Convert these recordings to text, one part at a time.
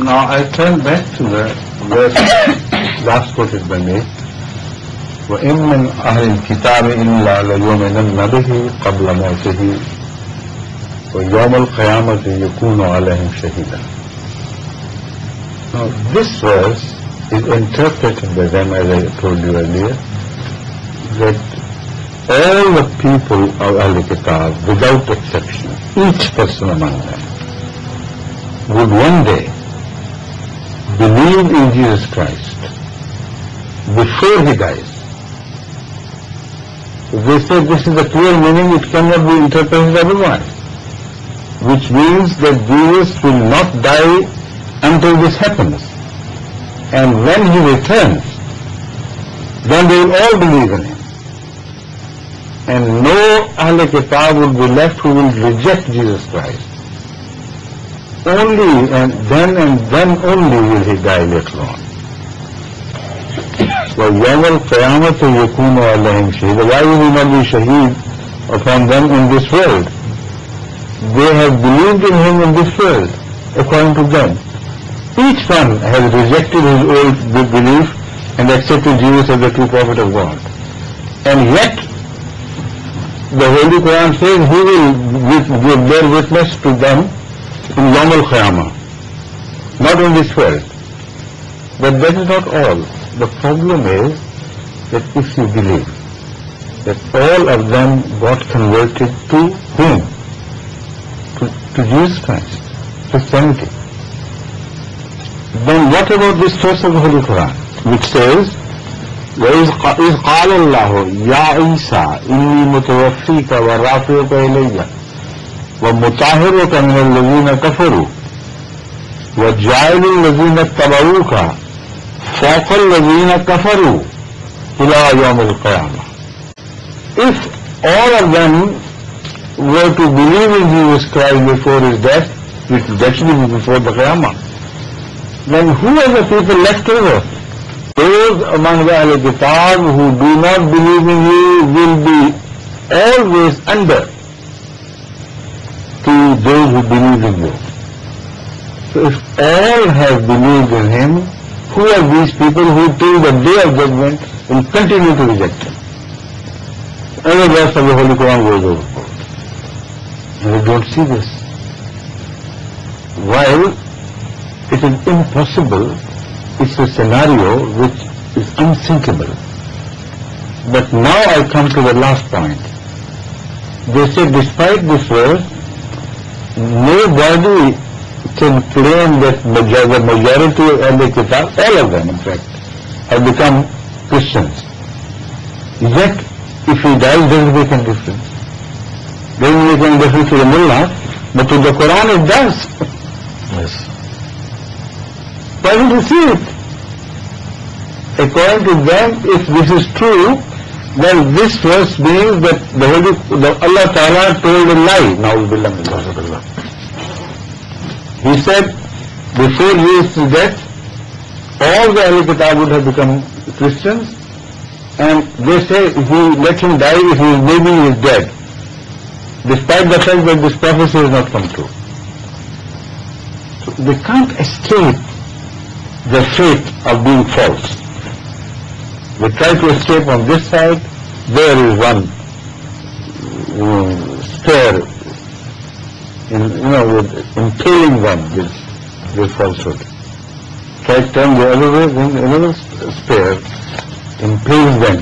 Now I turn back to the verse last quoted by me. وَإِن مِّنْ أَهْلِ الْكِتَابِ إِلَّا لَيُؤْمِنَنَّ بِهِ قَبْلَ مَوْتِهِ وَيَوْمَ الْقِيَامَةِ يَكُونُ عَلَيْهِمْ شَهِيدًا. Now this verse is interpreted by them, as I told you earlier, that all the people of Ahl-Kitab, without exception, each person among them, would one day believe in Jesus Christ before he dies. They say this is the clear meaning, it cannot be interpreted otherwise, which means that Jesus will not die until this happens. And when he returns, then they will all believe in him. And no Ahl-Kitab will be left who will reject Jesus Christ. Only and then only will he die later on. وَيَوْمَ الْقِيَامَةِ يَكُونُ عَلَيْهِمْ شَهِيدًا. Why will he not be shaheed upon them in this world? They have believed in him in this world, according to them. Each one has rejected his old belief and accepted Jesus as the true prophet of God. And yet, the Holy Quran says he will bear witness to them in Yawm al-Qiyamah, not in this world. But that is not all. The problem is that if you believe that all of them got converted to whom? To Jesus Christ, Christianity. Then what about this verse of the Holy Quran, which says, وَإِذْ قَالَ اللَّهُ يَا عِيسَى إِنِّي مُتَوَفِّيكَ وَرَافِعُكَ إِلَيَّ وَمُطَهِّرُكَ مِنَ الَّذِينَ كَفَرُوا وَجَاعِلُ الَّذِينَ اتَّبَعُوكَ فَوْقَ الَّذِينَ كَفَرُوا إِلَى يَوْمِ الْقِيَامَةِ. If all of them were to believe in Jesus Christ before his death, which would actually be before the Qiyamah, then who are the people left over? Those among the Ahl-Kitab who do not believe in you will be always under to those who believe in you. So if all have believed in him, who are these people who till the day of judgment will continue to reject him? Every verse of the Holy Quran goes overboard. And we don't see this. While it is impossible, it's a scenario which is unthinkable. But now I come to the last point. They say despite this verse, nobody can claim that the majority of Ahl-Kitab, all of them in fact, have become Christians. Yet, if he dies, doesn't make any difference. Doesn't make any difference to the Mullah, but to the Quran it does. Yes. Why don't you see it? According to them, if this is true, then this verse means that Allah Ta'ala told a lie. Na'udhu. He said, before Jesus' death, all the Ahl-Kitab would have become Christians, and they say if we let him die, if maybe he is dead, despite the fact that this prophecy has not come true. So they can't escape the fate of being false. They try to escape on this side, there is one spear with impaling them with falsehood. Try to turn the other way, then another spear impales them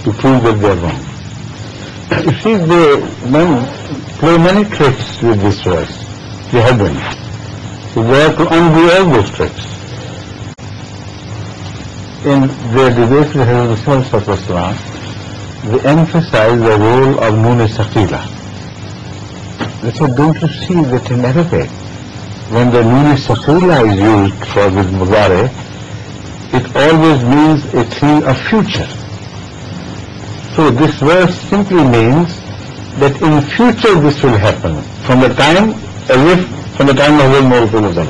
to prove that they are wrong. You see, men play many tricks with this verse. They have been. So they have to undo all those tricks. In their debates with Rasulullah, they emphasize the role of Nun Saqila. They said, don't you see that in Arabic, when the Nun Saqila is used for the Mudare, it always means a thing of future. So this verse simply means that in future this will happen, from the time of Muhammad,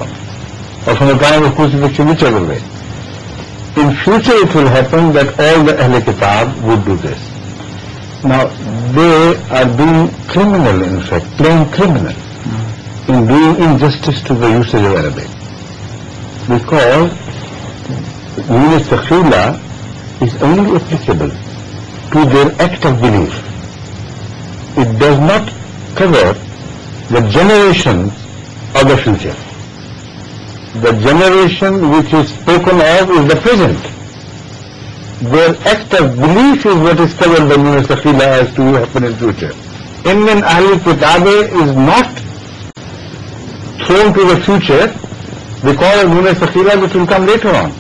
or from the time of crucifixion, whichever way. In future it will happen that all the Ahl-Kitab would do this. Now, they are being criminal, in fact, plain criminal, in doing injustice to the usage of Arabic. Because Nuna Sakhila is only applicable to their act of belief. It does not cover the generations of the future. The generation which is spoken of is the present. Their act of belief is what is covered by Nuna Sakhila as to happen in future. Min Ahli Kitabe is not thrown to the future because of Nuna Sakhila which will come later on.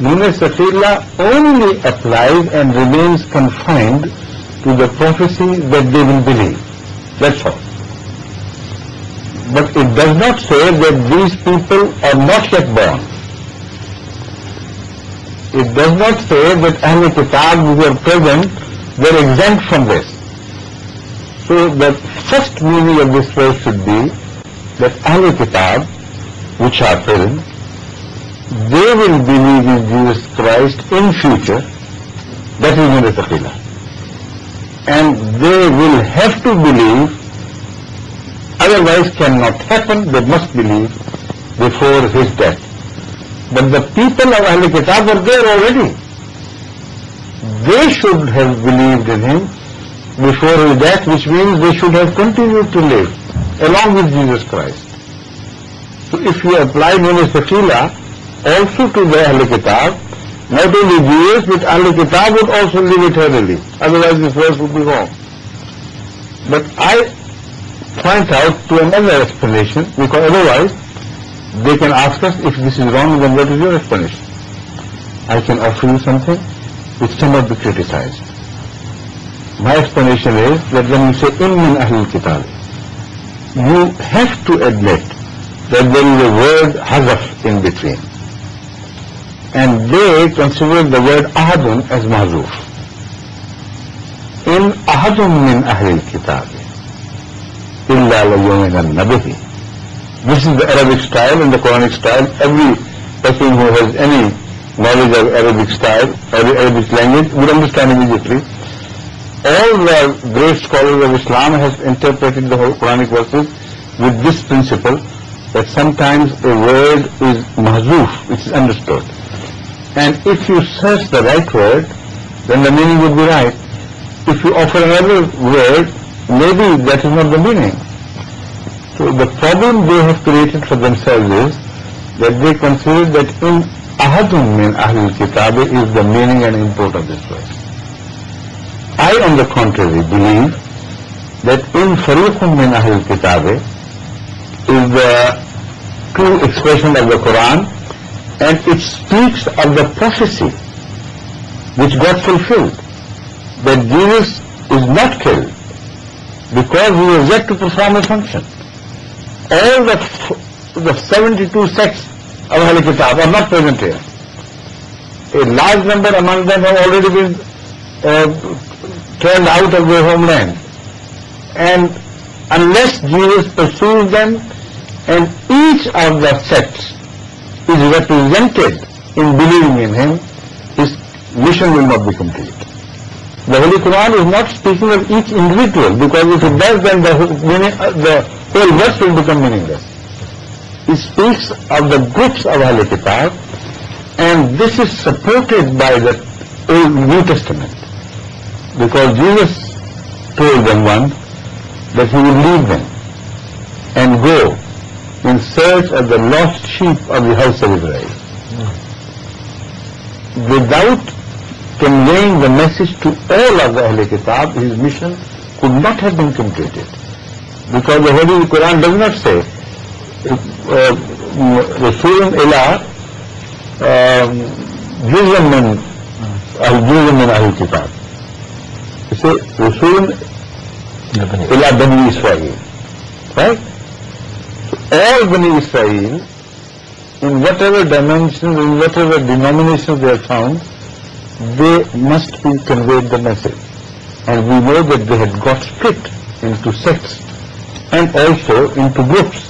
Nuna Sakhila only applies and remains confined to the prophecy that they will believe. That's all. But it does not say that these people are not yet born. It does not say that Ahl Kitab who are present were exempt from this. So the first meaning of this verse should be that Ahl Kitab, which are present, they will believe in Jesus Christ in future. That is Nuna Sakhila. And they will have to believe, otherwise cannot happen, they must believe before his death. But the people of Ahl Kitab are there already. They should have believed in him before his death, which means they should have continued to live along with Jesus Christ. So if you apply Nuna Sakhila also to the Ahl Kitab, not only Jews, but Ahl Kitab would also live eternally. Otherwise this verse would be wrong. But I point out to another explanation, because otherwise they can ask us, if this is wrong, then what is your explanation? I can offer you something which cannot be criticized. My explanation is that when you say min Ahl Kitab, you have to admit that there is a word hazaf in between. And they consider the word ahadun as mahzuf. In ahadun min Ahl Kitab illa layu'minanna bihi. This is the Arabic style and the Quranic style. Every person who has any knowledge of Arabic style or Arabic language would understand immediately. All the great scholars of Islam have interpreted the whole Quranic verses with this principle, that sometimes a word is mahzuf, which is understood. And if you search the right word, then the meaning would be right. If you offer another word, maybe that is not the meaning. So the problem they have created for themselves is that they consider that in ahadun min Ahl Kitab is the meaning and import of this verse. I, on the contrary, believe that in fariqun min Ahl Kitab is the true expression of the Quran, and it speaks of the prophecy which got fulfilled, that Jesus is not killed because he is yet to perform a function. All the 72 sects of Ahl Kitab are not present here. A large number among them have already been turned out of their homeland. And unless Jesus pursues them, and each of the sects is represented in believing in him, his mission will not be complete. The Holy Quran is not speaking of each individual, because if it does, then the whole verse will become meaningless. It speaks of the groups of Ahl Kitab, and this is supported by the Old New Testament, because Jesus told them once that he will leave them and go in search of the lost sheep of the house of Israel. Without conveying the message to all of the Ahl Kitab, his mission could not have been completed. Because the Holy Quran does not say, Rasulun ila juz'un min Ahl Kitab. It says, Rasulun ila Bani Israel. Right? All Bani Israel, in whatever dimensions, in whatever denominations they are found, they must be conveyed the message. And we know that they had got split into sects and also into groups.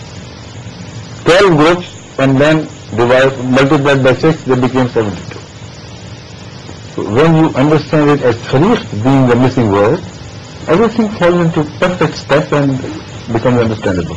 12 groups, and then multiplied by 6, they became 72. So when you understand it as Tariq being the missing word, everything falls into perfect step and becomes understandable.